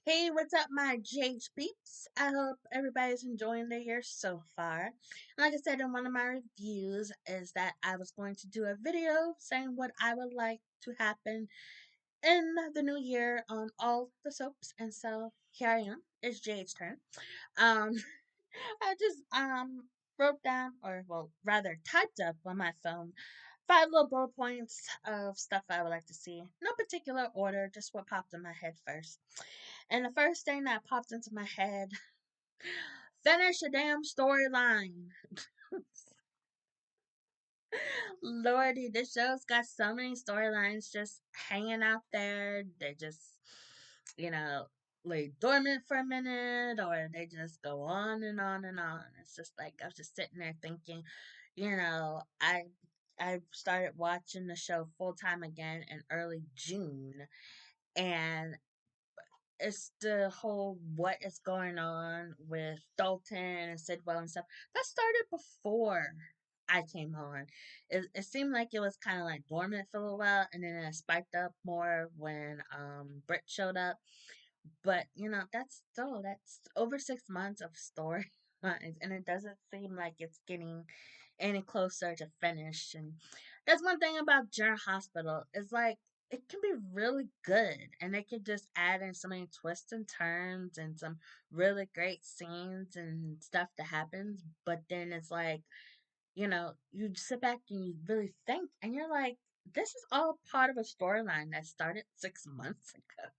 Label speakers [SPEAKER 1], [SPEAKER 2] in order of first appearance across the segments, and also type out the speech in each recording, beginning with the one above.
[SPEAKER 1] Hey, what's up, my JH peeps? I hope everybody's enjoying their year so far. Like I said in one of my reviews, is that I was going to do a video saying what I would like to happen in the new year on all the soaps, and so here I am. It's JH's turn. Um, I just wrote down, or well, rather typed up on my phone, five little bullet points of stuff I would like to see. No particular order, just what popped in my head first. And the first thing that popped into my head, finish a damn storyline. Lordy, this show's got so many storylines just hanging out there. They just, you know, lay dormant for a minute, or they just go on and on and on. It's just like I was just sitting there thinking, I started watching the show full time again in early June, and it's the whole what is going on with Dalton and Sidwell and stuff that started before I came on. It seemed like it was kind of like dormant for a little while, and then it spiked up more when Britt showed up. But that's over 6 months of story lines, and it doesn't seem like it's getting any closer to finish. And that's one thing about General Hospital is like it can be really good, and they can just add in so many twists and turns and some really great scenes and stuff that happens. But then it's like you sit back and you really think, and you're like, this is all part of a storyline that started 6 months ago.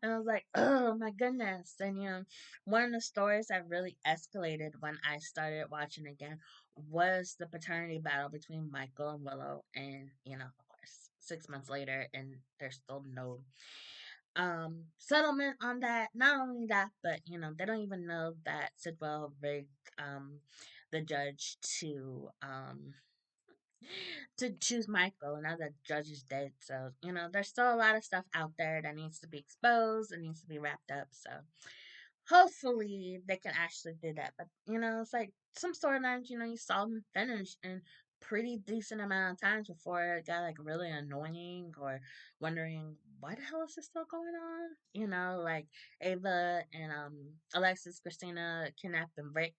[SPEAKER 1] And I was like, oh my goodness. And one of the stories that really escalated when I started watching again was the paternity battle between Michael and Willow. And, of course, 6 months later, and there's still no settlement on that. Not only that, but they don't even know that Sidwell rigged the judge to choose Michael, and now the judge is dead. So, there's still a lot of stuff out there that needs to be exposed and needs to be wrapped up. So, hopefully, they can actually do that. But, it's like some storylines, you saw them finish in pretty decent amount of times before it got like really annoying or wondering why the hell is this still going on? Like Ava and Alexis, Christina kidnapping Rick,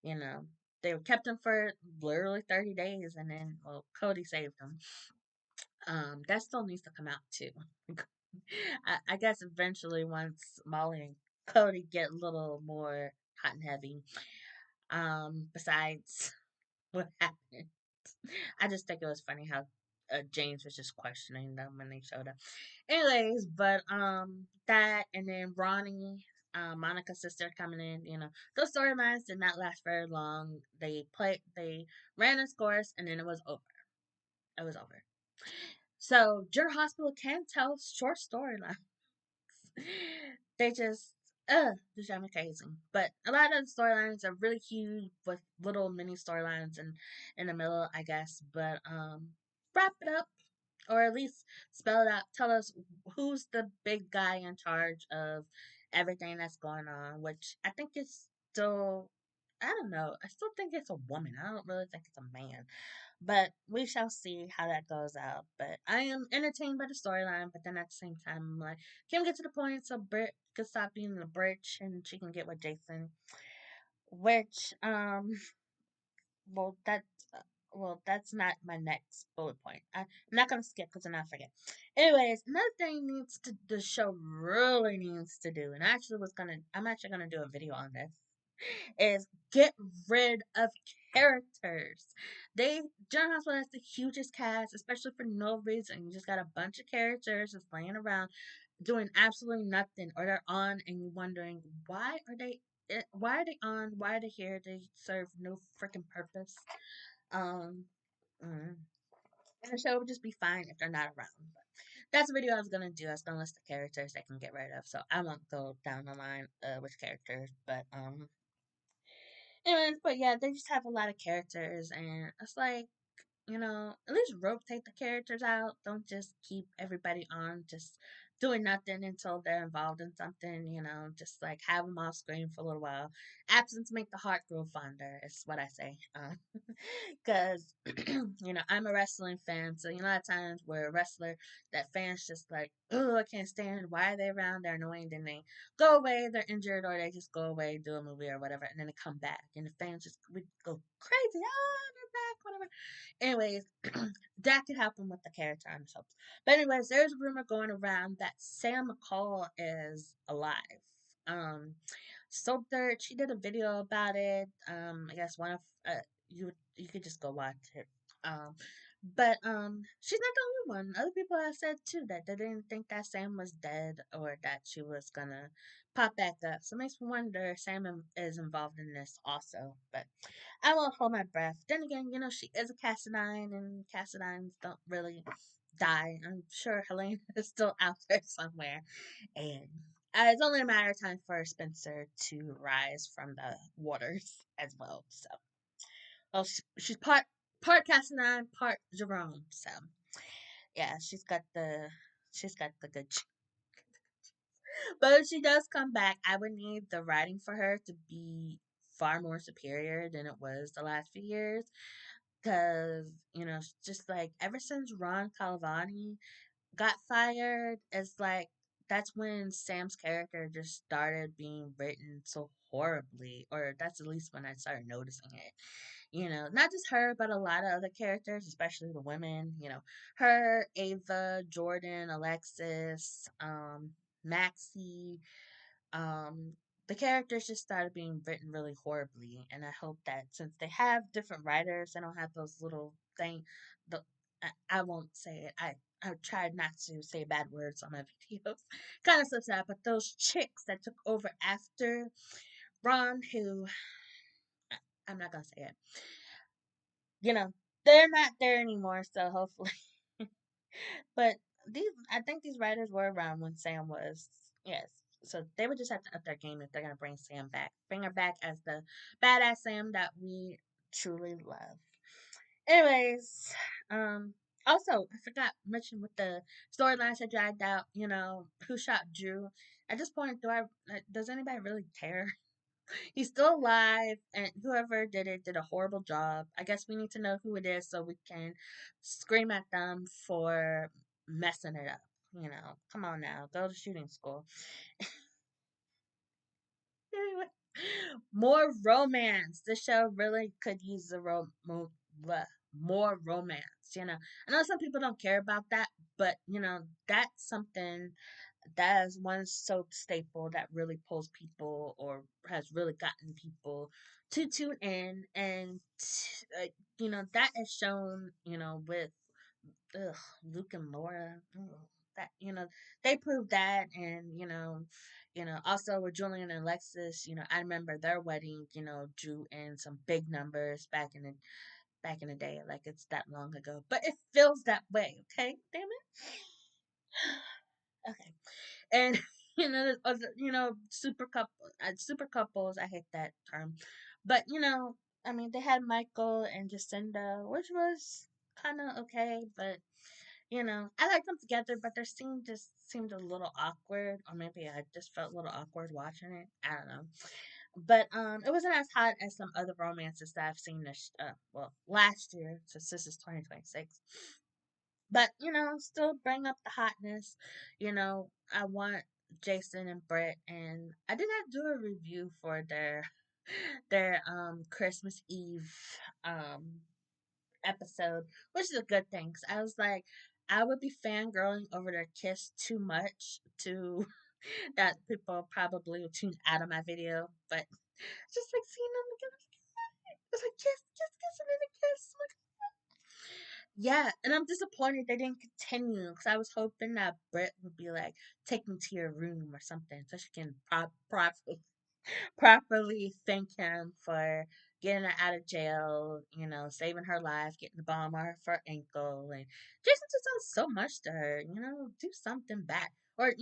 [SPEAKER 1] you know, they were kept him for literally 30 days, and then, well, Cody saved him. That still needs to come out too. I guess eventually, once Molly and Cody get a little more hot and heavy. Besides what happened, I just think it was funny how James was just questioning them when they showed up. Anyways, but that, and then Ronnie, Monica's sister coming in. Those storylines did not last very long. They ran its course, and then it was over. It was over. So General Hospital can tell short storylines. They just drive me crazy. But a lot of the storylines are really huge with little mini storylines in the middle, I guess. But wrap it up, or at least spell it out. Tell us who's the big guy in charge of everything that's going on, which I think is still, I don't know. I still think it's a woman. I don't really think it's a man. But we shall see how that goes out. But I am entertained by the storyline, but then at the same time, I'm like, can we get to the point so Britt can stop being the bridge and she can get with Jason? Which, well, that, that's not my next bullet point. I'm not gonna skip because then I forget. Anyways, another thing the show really needs to do, and I'm actually gonna do a video on this, is get rid of characters. They General Hospital has the hugest cast, especially for no reason. You just got a bunch of characters just laying around doing absolutely nothing, or they're on and you're wondering why are they on? Why are they here? They serve no freaking purpose. Um, mm. And the show would just be fine if they're not around. But that's a video I was gonna do. I was gonna list the characters they can get rid of, so I won't go down the line with characters. But anyways, but yeah, they just have a lot of characters, and it's like, at least rotate the characters out. Don't just keep everybody on just doing nothing until they're involved in something. Just like have them off screen for a little while. Absence make the heart grow fonder, is what I say. Because I'm a wrestling fan, so at times where a wrestler that fans just like oh, I can't stand. Why are they around? They're annoying. Then they go away. They're injured, or they just go away, do a movie or whatever, and then they come back, and the fans just would go crazy. Oh, they're back, whatever. Anyways, that could happen with the character on the soaps. But anyways, there's a rumor going around that Sam McCall is alive. Um, Soap Dirt, she did a video about it. I guess one of you could just go watch it. Um, but she's not the only one. Other people have said too that they didn't think that Sam was dead or that she was gonna pop back up. So it makes me wonder if Sam is involved in this also. But I won't hold my breath. Then again, she is a Cassadine, and Cassadines don't really die. I'm sure Helena is still out there somewhere, and it's only a matter of time for Spencer to rise from the waters as well. So, well, she's part Cassadine, part Jerome. So, yeah, she's got the good. But if she does come back, I would need the writing for her to be far more superior than it was the last few years. Because, just like ever since Ron Calavani got fired, it's like that's when Sam's character just started being written so horribly, or that's at least when I started noticing it. Not just her, but a lot of other characters, especially the women. Her, Ava, Jordan, Alexis, Maxie, um, the characters just started being written really horribly, and I hope that since they have different writers, they don't have those little thing. The I won't say it. I tried not to say bad words on my videos. Kind of so sad, but those chicks that took over after Ron, who I'm not gonna say it. You know, they're not there anymore. So hopefully, but I think these writers were around when Sam was. Yes. So they would just have to up their game if they're gonna bring Sam back. Bring her back as the badass Sam that we truly love. Anyways, um, also I forgot to mention with the storylines that dragged out. Who shot Drew? At this point, does anybody really care? He's still alive, and whoever did it did a horrible job. I guess we need to know who it is so we can scream at them for messing it up. Come on now, go to shooting school. Anyway, more romance. This show really could use more romance. I know some people don't care about that, but that's something that is one soap staple that really pulls people or has really gotten people to tune in, and that is shown with Luke and Laura. That they proved that, and also with Julian and Alexis. I remember their wedding. Drew in some big numbers back in the day. Like it's that long ago, but it feels that way. Okay, damn it. Okay. And there's other super couples. I hate that term, but I mean, they had Michael and Jacinda, which was kind of okay, but I like them together, but their scene just seemed a little awkward, or maybe I just felt a little awkward watching it. I don't know, but it wasn't as hot as some other romances that I've seen last year, since this is 2026. But still bring up the hotness. I want Jason and Brett, and I did not do a review for their Christmas Eve um episode, which is a good thing. 'Cause I was like, I would be fangirling over their kiss too much to that people probably will tune out of my video. But just like seeing them together, it's like kiss, kiss, kiss, and then a kiss. Yeah, and I'm disappointed they didn't continue because I was hoping that Brett would be like, "Take me to your room" or something, so she can properly thank him for getting her out of jail, saving her life, getting the bomb off her ankle, and Jason just does so much to her. Do something back, or if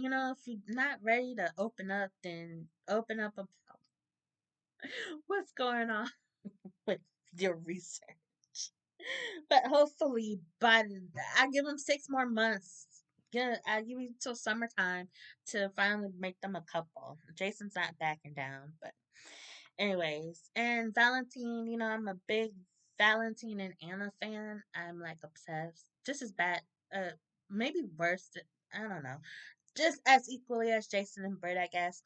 [SPEAKER 1] you're not ready to open up, then open up about what's going on with your research. But hopefully, I give them 6 more months. Yeah, I give you till summertime to finally make them a couple. Jason's not backing down, but anyways, and Valentine, I'm a big Valentine and Anna fan. I'm like obsessed, just as bad, maybe worse. I don't know, just as equally as Jason and Britt, I guess.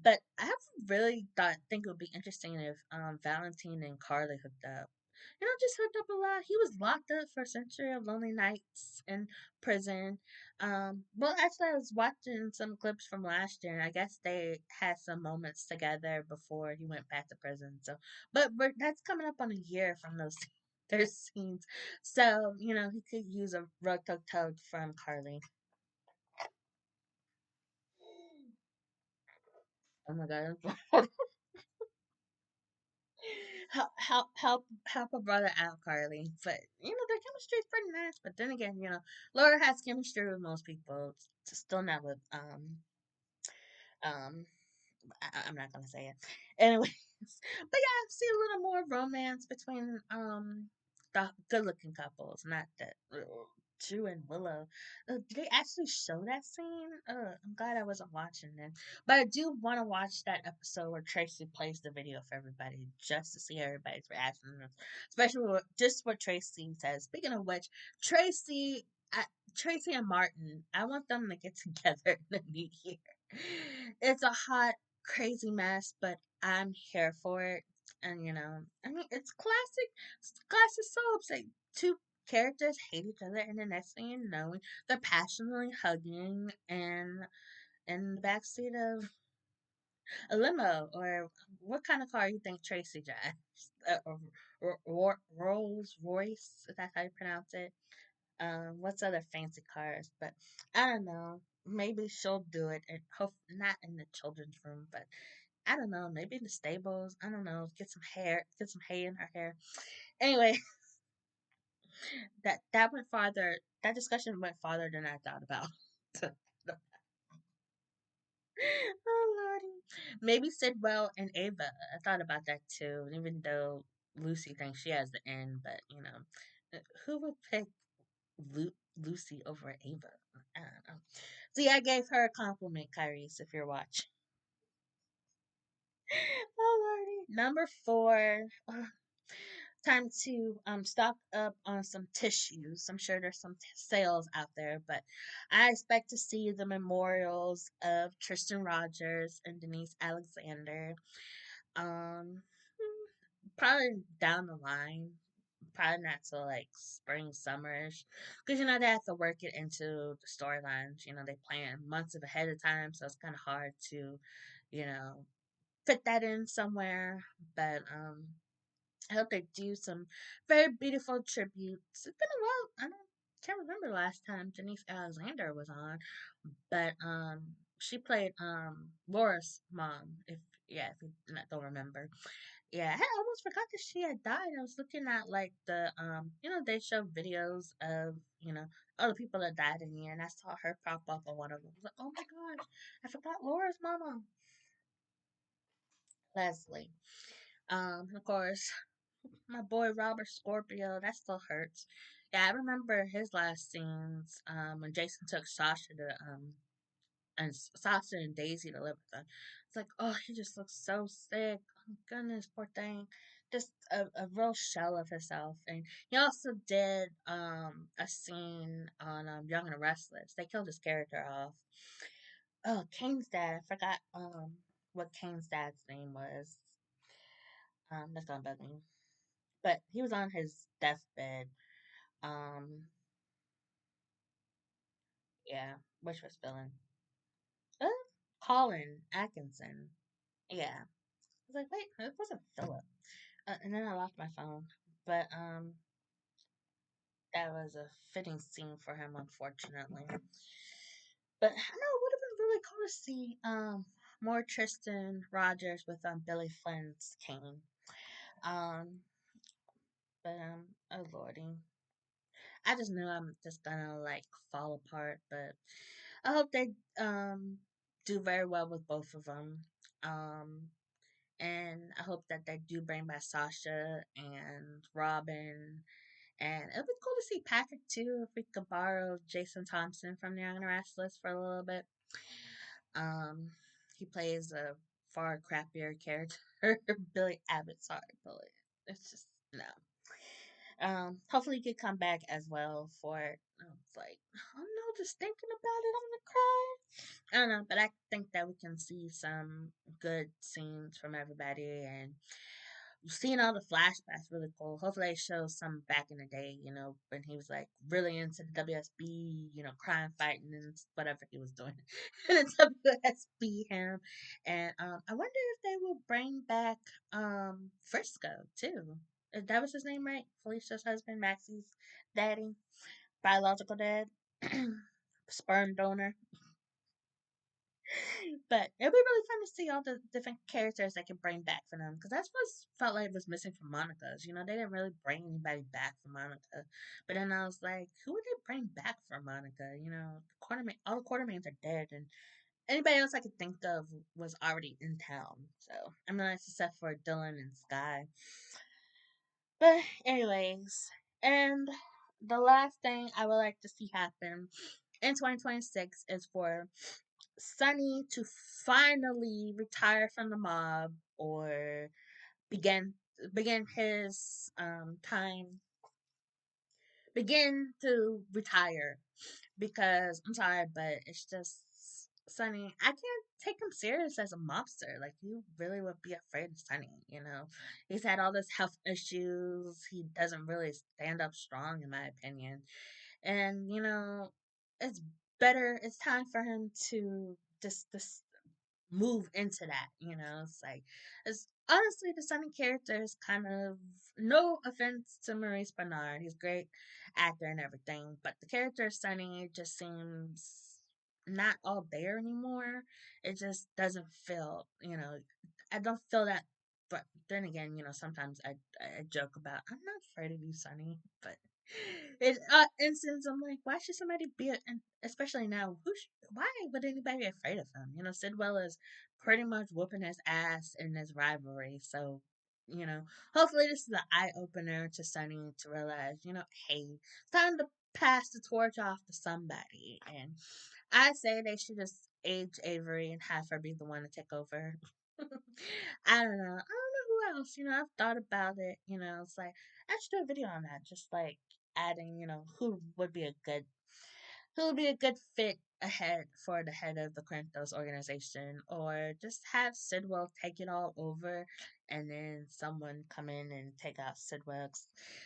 [SPEAKER 1] But I have really think it would be interesting if Valentine and Carly hooked up. Just hooked up a lot. He was locked up for a century of lonely nights in prison. Well, actually, I was watching some clips from last year, and I guess they had some moments together before he went back to prison. So, but that's coming up on a year from those their scenes. So, he could use a rug tug from Carly. Oh my god. Help a brother out, Carly. But their chemistry is pretty nice. But then again, Laura has chemistry with most people, still not with um I'm not gonna say it. Anyways, but yeah, I see a little more romance between the good looking couples, not that Drew and Willow. Did they actually show that scene? I'm glad I wasn't watching it. But I do want to watch that episode where Tracy plays the video for everybody just to see everybody's reaction, especially just what Tracy says. Speaking of which, Tracy. Tracy and Martin, I want them to get together in the new year. It's a hot, crazy mess, but I'm here for it. And I mean, it's classic soaps. Like two characters hate each other, and the next thing you know, they're passionately hugging in the backseat of a limo, or what kind of car you think Tracy drives? Rolls Royce, if that's how you pronounce it. What's other fancy cars? But I don't know. Maybe she'll do it, and hope not in the children's room, but I don't know. Maybe in the stables. I don't know. Get some hay in her hair. Anyway, that went farther. That discussion went farther than I thought about. Oh lordy. Maybe Sidwell and Ava. I thought about that too. Even though Lucy thinks she has the end, but who would pick Lucy over Ava? I don't know. See, I gave her a compliment, Kyrese, if you're watching. Oh lordy. Number 4. Time to stock up on some tissues. I'm sure there's some sales out there, but I expect to see the memorials of Tristan Rogers and Denise Alexander. Probably down the line. Probably not till like spring, summerish, because they have to work it into the storylines. They plan months of ahead of time, so it's kind of hard to, you know, fit that in somewhere. But I hope they do some very beautiful tributes. It's been a while. Can't remember the last time Denise Alexander was on, but she played Laura's mom. If you don't remember, yeah, I almost forgot that she had died. I was looking at like the they show videos of other people that died in the year, and I saw her pop up on one of them. I was like, oh my gosh, I forgot Laura's mama, Leslie. Of course, my boy Robert Scorpio, that still hurts. Yeah, I remember his last scenes when Jason took Sasha to Sasha and Daisy to live with them. It's like, oh, he just looks so sick. Oh goodness, poor thing. Just a real shell of himself. And he also did a scene on Young and the Restless. They killed his character off. Oh, Kane's dad. I forgot what Kane's dad's name was. That's gonna bug me. But he was on his deathbed. Um, yeah, which was villain? Uh, Colin Atkinson. Yeah. I was like, wait, it wasn't Philip. And then I lost my phone. But that was a fitting scene for him, unfortunately. But I know it would have been really cool to see more Tristan Rogers with Billy Flynn's Kane. Um, but oh lordy, I just knew I'm just gonna like fall apart. But I hope they do very well with both of them. Um, and I hope that they do bring back Sasha and Robin. And it would be cool to see Patrick too if we could borrow Jason Thompson from the Young and Restless for a little bit. Um, he plays a far crappier character. Billy Abbott, sorry, Billy. It's just no. Hopefully he could come back as well for it. I was like, oh no, just thinking about it, I'm gonna cry. I don't know, but I think that we can see some good scenes from everybody, and seeing all the flashbacks really cool. Hopefully they show some back in the day, when he was like really into the WSB, crime fighting and whatever he was doing in the WSB him. And I wonder if they will bring back Frisco too. That was his name, right? Felicia's husband, Maxie's daddy, biological dad, sperm donor. But it'd be really fun to see all the different characters they can bring back for them, because that's what felt like was missing from Monica's. They didn't really bring anybody back for Monica. But then I was like, who would they bring back for Monica? All the Quartermains are dead, and anybody else I could think of was already in town. So I'm nice except for Dylan and Sky. But anyways, and the last thing I would like to see happen in 2026 is for Sonny to finally retire from the mob, or begin begin his time begin to retire, because I'm sorry, but it's just Sonny. I can't take him serious as a mobster. Like, you really would be afraid of Sonny. He's had all this health issues. He doesn't really stand up strong, in my opinion. And it's better. It's time for him to just move into that. It's like, it's honestly, the Sunny character is kind of, no offense to Maurice Bernard, he's a great actor and everything, but the character of Sunny just seems not all there anymore. It just doesn't feel, I don't feel that. But then again, sometimes I joke about, I'm not afraid of you, Sunny, but in instance, I'm like, why should somebody be, and especially now, why would anybody be afraid of him? Sidwell is pretty much whooping his ass in this rivalry, so you know, hopefully this is an eye opener to Sunny to realize, hey, it's time to pass the torch off to somebody, and I say they should just age Avery and have her be the one to take over. I don't know. I don't know who else. I've thought about it. It's like I should do a video on that. Just like adding, who would be a good fit ahead for the head of the Corinthos organization, or just have Sidwell take it all over, and then someone come in and take out Sidwell.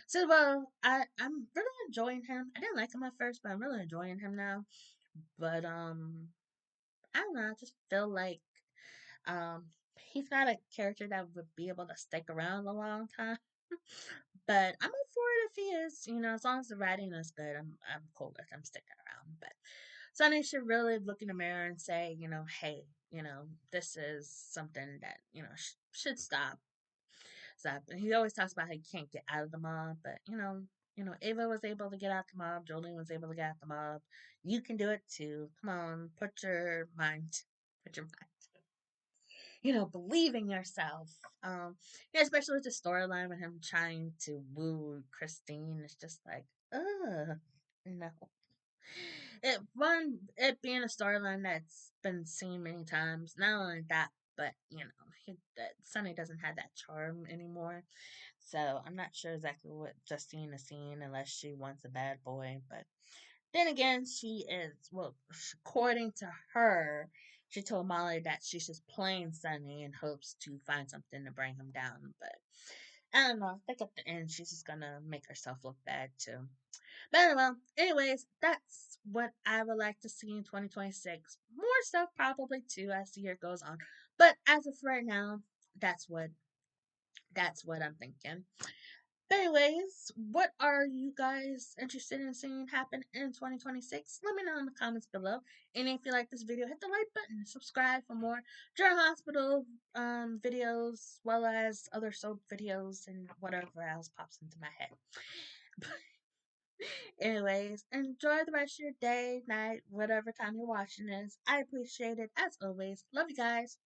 [SPEAKER 1] Sidwell, I'm really enjoying him. I didn't like him at first, but I'm really enjoying him now. But I don't know. I just feel like um, he's not a character that would be able to stick around a long time. But I'm up for it if he is. As long as the writing is good, I'm cool with him sticking around. But Sonny should really look in the mirror and say, hey, this is something that should stop. Stop. And he always talks about how you can't get out of the mob, but Ava was able to get out the mob. Jolene was able to get out the mob. You can do it too. Come on, put your mind believe in yourself. Especially with the storyline with him trying to woo Christine. It's just like, ugh, no. It being a storyline that's been seen many times. Not only that, but Sonny doesn't have that charm anymore. So I'm not sure exactly what Justine is seeing unless she wants a bad boy. But then again, she is, well, according to her, she told Molly that she's just playing Sonny in hopes to find something to bring him down. But I don't know. I think at the end, she's just gonna make herself look bad too. But well, anyways, that's what I would like to see in 2026. More stuff probably too as the year goes on. But as of right now, that's what that's what I'm thinking. Anyways, what are you guys interested in seeing happen in 2026? Let me know in the comments below. And if you like this video, hit the like button, subscribe for more General Hospital videos, as well as other soap videos and whatever else pops into my head. Anyways, enjoy the rest of your day, night, whatever time you're watching this. I appreciate it as always. Love you guys.